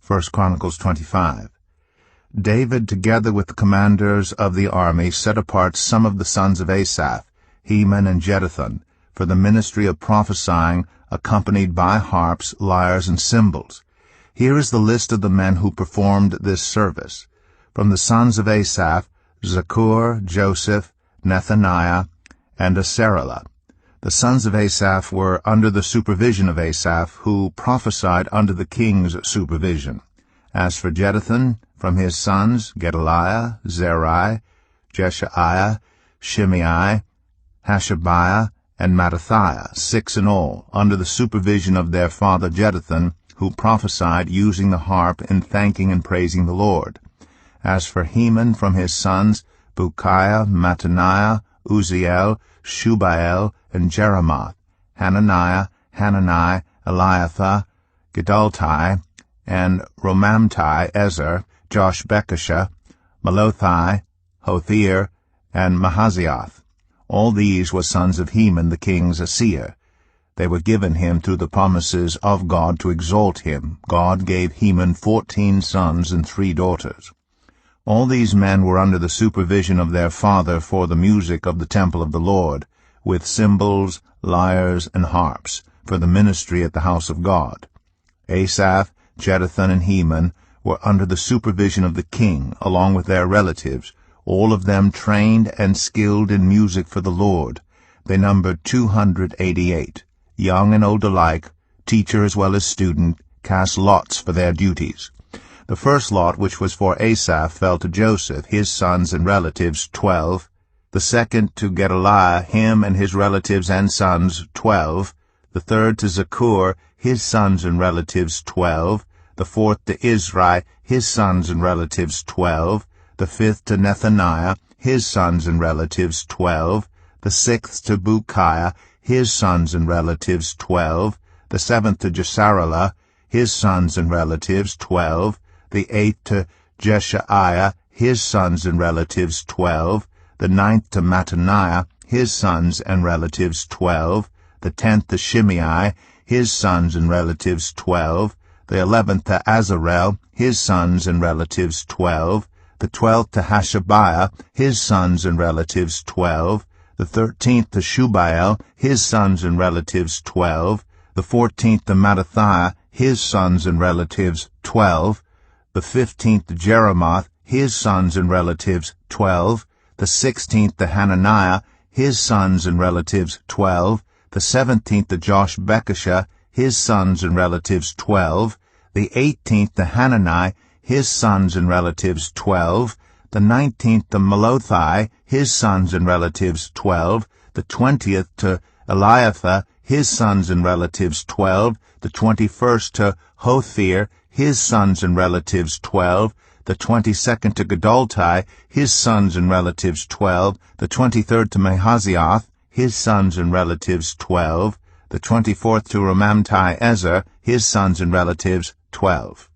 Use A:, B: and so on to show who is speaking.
A: 1 Chronicles 25. David, together with the commanders of the army, set apart some of the sons of Asaph, Heman and Jeduthun, for the ministry of prophesying, accompanied by harps, lyres, and cymbals. Here is the list of the men who performed this service. From the sons of Asaph, Zaccur, Joseph, Nethaniah, and Asarela. The sons of Asaph were under the supervision of Asaph, who prophesied under the king's supervision. As for Jeduthun, from his sons, Gedaliah, Zerai, Jeshaiah, Shimei, Hashabiah, and Mattathiah, 6 in all, under the supervision of their father Jeduthun, who prophesied using the harp in thanking and praising the Lord. As for Heman, from his sons, Bukiah, Mattaniah, Uzziel, Shubael, and Jeremoth, Hananiah, Hanani, Eliathah, Gedaltai, and Romamti, Ezer, Joshbekashah, Melothai, Hothir, and Mahazioth. All these were sons of Heman the king's seer. They were given him through the promises of God to exalt him. God gave Heman 14 sons and 3 daughters. All these men were under the supervision of their father for the music of the temple of the Lord, with cymbals, lyres, and harps, for the ministry at the house of God. Asaph, Jeduthun, and Heman were under the supervision of the king, along with their relatives, all of them trained and skilled in music for the Lord. They numbered 288, young and old alike, teacher as well as student, cast lots for their duties. The first lot, which was for Asaph, fell to Joseph, his sons and relatives, 12. The second to Gedaliah, him and his relatives and sons, 12. The third to Zaccur, his sons and relatives, 12. The fourth to Izri, his sons and relatives, 12. The fifth to Nethaniah, his sons and relatives, 12. The sixth to Bukiah, his sons and relatives, 12. The seventh to Jesarela, his sons and relatives, 12. The eighth to Jeshaiah, his sons and relatives, 12. The ninth to Mattaniah, his sons and relatives, 12. The 10th to Shimei, his sons and relatives, 12. The 11th to Azarel, his sons and relatives, 12. The 12th to Hashabiah, his sons and relatives, 12. The 13th to Shubael, his sons and relatives, 12. The 14th to Mattathiah, his sons and relatives, 12. The 15th to Jeremoth, his sons and relatives, 12. The 16th to Hananiah, his sons and relatives, 12. The 17th to Joshbekashah, his sons and relatives, 12. The 18th to Hanani, his sons and relatives, 12. The 19th to Melothai, his sons and relatives, 12. The 20th to Eliathah, his sons and relatives, 12. The 21st to Hothir, his sons and relatives, 12. The 22nd to Gedaltai, his sons and relatives, 12. The 23rd to Mahazioth, his sons and relatives, 12. The 24th to Romamti Ezer, his sons and relatives, 12.